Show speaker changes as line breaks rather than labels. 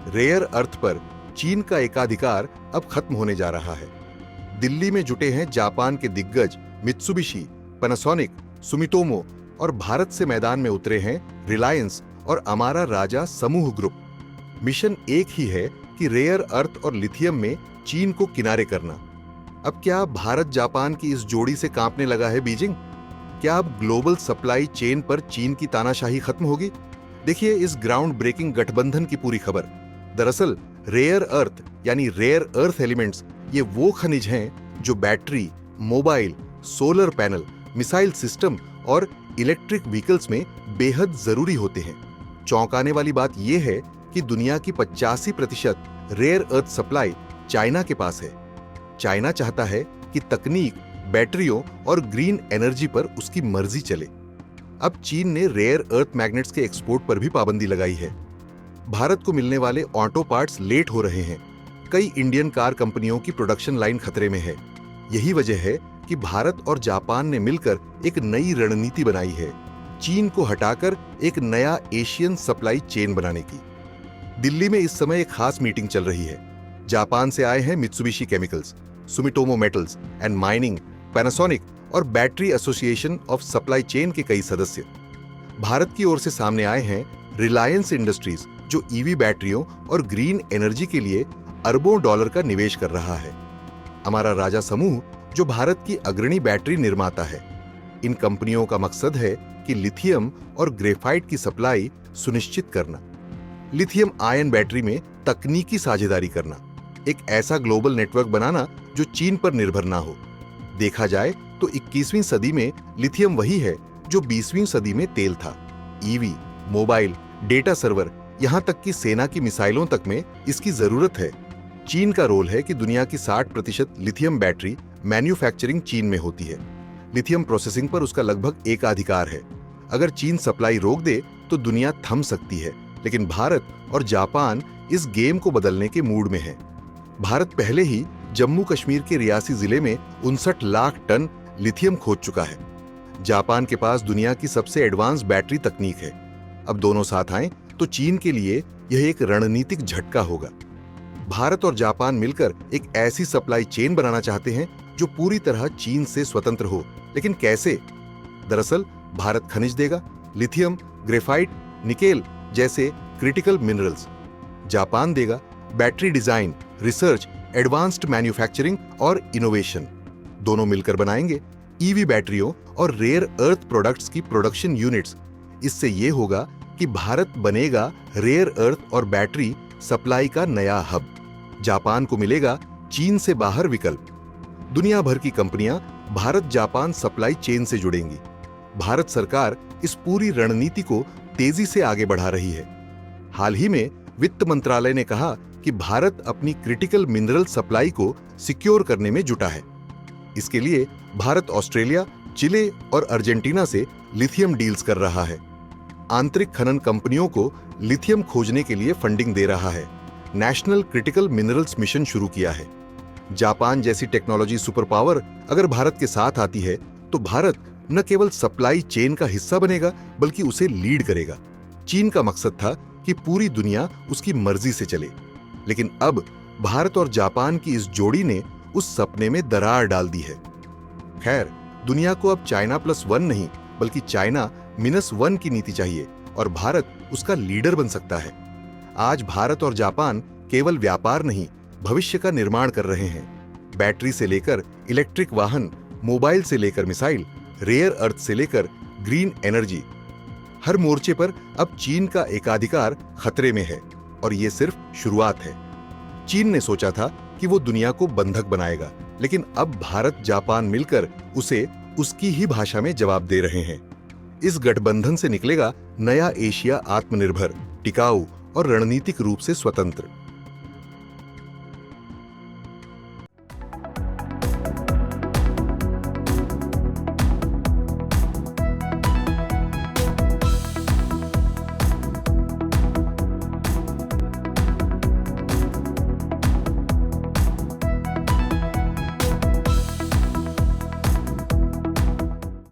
Rare earth पर चीन का एकाधिकार अब खत्म होने जा रहा है। दिल्ली में जुटे हैं जापान के दिग्गज मित्सुबिशी, पैनासोनिक, सुमितोमो और भारत से मैदान में उतरे हैं रिलायंस और अमारा राजा समूह ग्रुप। मिशन एक ही है कि रेयर अर्थ और लिथियम में चीन को किनारे करना। अब क्या भारत जापान की इस जोड़ी से कांपने लगा है बीजिंग? क्या अब ग्लोबल सप्लाई चेन पर चीन की तानाशाही खत्म होगी? देखिए इस ग्राउंड ब्रेकिंग गठबंधन की पूरी खबर। दरअसल रेयर अर्थ यानी रेयर अर्थ एलिमेंट्स ये वो खनिज हैं जो battery, mobile, solar panel, missile system और इलेक्ट्रिक व्हीकल्स में बेहद जरूरी होते हैं। चौंकाने वाली बात यह है कि दुनिया की 85% रेयर अर्थ सप्लाई चाइना के पास है। चाइना चाहता है कि तकनीक, बैटरियों और ग्रीन एनर्जी पर उसकी मर्जी चले। अब चीन ने रेयर अर्थ मैग्नेट्स के एक्सपोर्ट पर भी पाबंदी लगाई है। भारत को मिलने वाले ऑटो पार्ट्स लेट हो रहे हैं। कई इंडियन कार कंपनियों की प्रोडक्शन लाइन खतरे में है। यही वजह है कि भारत और जापान ने मिलकर एक नई रणनीति बनाई है, चीन को हटाकर एक नया एशियन सप्लाई चेन बनाने की। दिल्ली में इस समय एक खास मीटिंग चल रही है। जापान से आए हैं Mitsubishi Chemicals, Sumitomo Metals and Mining, Panasonic और battery association of supply chain के कई सदस्य। भारत की ओर से सामने आए हैं रिलायंस इंडस्ट्रीज, जो ईवी बैटरियों और ग्रीन एनर्जी के लिए अरबों डॉलर का निवेश कर रहा है। हमारा राजा समूह, जो भारत की अग्रणी बैटरी निर्माता है। इन कंपनियों का मकसद है कि लिथियम और ग्रेफाइट की सप्लाई सुनिश्चित करना, लिथियम आयन बैटरी में तकनीकी साझेदारी करना, एक ऐसा ग्लोबल नेटवर्क बनाना जो चीन पर निर्भर ना हो। देखा जाए तो 21वीं सदी में लिथियम वही है जो 20वीं सदी में तेल था। ईवी, मोबाइल, डेटा सर्वर, यहां तक कि सेना की मिसाइलों तक में इसकी जरूरत है। चीन का रोल है कि दुनिया की 60% लिथियम बैटरी मैन्युफैक्चरिंग चीन में होती है। लिथियम प्रोसेसिंग पर उसका लगभग एकाधिकार है। अगर चीन सप्लाई रोक दे तो दुनिया थम सकती है, लेकिन भारत और जापान इस गेम को बदलने के मूड में है। भारत पहले ही जम्मू कश्मीर के रियासी जिले में 59 लाख टन लिथियम खोद चुका है। जापान के पास दुनिया की सबसे एडवांस बैटरी तकनीक है। अब दोनों साथ आएं तो चीन के लिए यह एक रणनीतिक झटका होगा। भारत और जापान मिलकर एक ऐसी सप्लाई चेन बनाना चाहते हैं जो पूरी तरह चीन से स्वतंत्र हो। लेकिन कैसे? दरअसल भारत खनिज देगा, लिथियम, ग्रेफाइट, निकेल जैसे क्रिटिकल मिनरल्स। जापान देगा battery design, research, advanced manufacturing और इनोवेशन। दोनों मिलकर बनाएंगे ईवी बैटरियों और रेयर अर्थ प्रोडक्ट्स की प्रोडक्शन यूनिट्स। इससे यह होगा कि भारत बनेगा रेयर अर्थ और बैटरी सप्लाई का नया हब। जापान को मिलेगा चीन से बाहर विकल्प। दुनिया भर की कंपनियां भारत जापान सप्लाई चेन से जुड़ेंगी। भारत सरकार इस पूरी रणनीति को तेजी से आगे बढ़ा रही है। हाल ही में वित्त मंत्रालय ने कहा कि भारत अपनी क्रिटिकल मिनरल सप्लाई को सिक्योर करने में जुटा है। इसके लिए भारत ऑस्ट्रेलिया, चिले और अर्जेंटीना से लिथियम डील्स कर रहा है। आंतरिक खनन कंपनियों को लिथियम खोजने के लिए फंडिंग दे रहा है। नेशनल क्रिटिकल मिनरल्स मिशन शुरू किया है। जापान जैसी टेक्नोलॉजी सुपर पावर अगर भारत के साथ आती है तो भारत न केवल सप्लाई चेन का हिस्सा बनेगा बल्कि उसे लीड करेगा। चीन का मकसद था कि पूरी दुनिया उसकी मर्जी से चले, लेकिन अब भारत और जापान की इस जोड़ी ने उस सपने में दरार डाल दी है। खैर, दुनिया को अब चाइना +1 नहीं बल्कि चाइना -1 की नीति चाहिए और भारत उसका लीडर बन सकता है। आज भारत और जापान केवल व्यापार नहीं, भविष्य का निर्माण कर रहे हैं। बैटरी से लेकर इलेक्ट्रिक वाहन, मोबाइल से लेकर मिसाइल, रेयर अर्थ से लेकर ग्रीन एनर्जी, हर मोर्चे पर अब चीन का एकाधिकार खतरे में है और ये सिर्फ शुरुआत है। चीन ने सोचा था कि वो दुनिया को बंधक बनाएगा, लेकिन अब भारत जापान मिलकर उसे उसकी ही भाषा में जवाब दे रहे हैं। इस गठबंधन से निकलेगा नया एशिया, आत्मनिर्भर, टिकाऊ और रणनीतिक रूप से स्वतंत्र।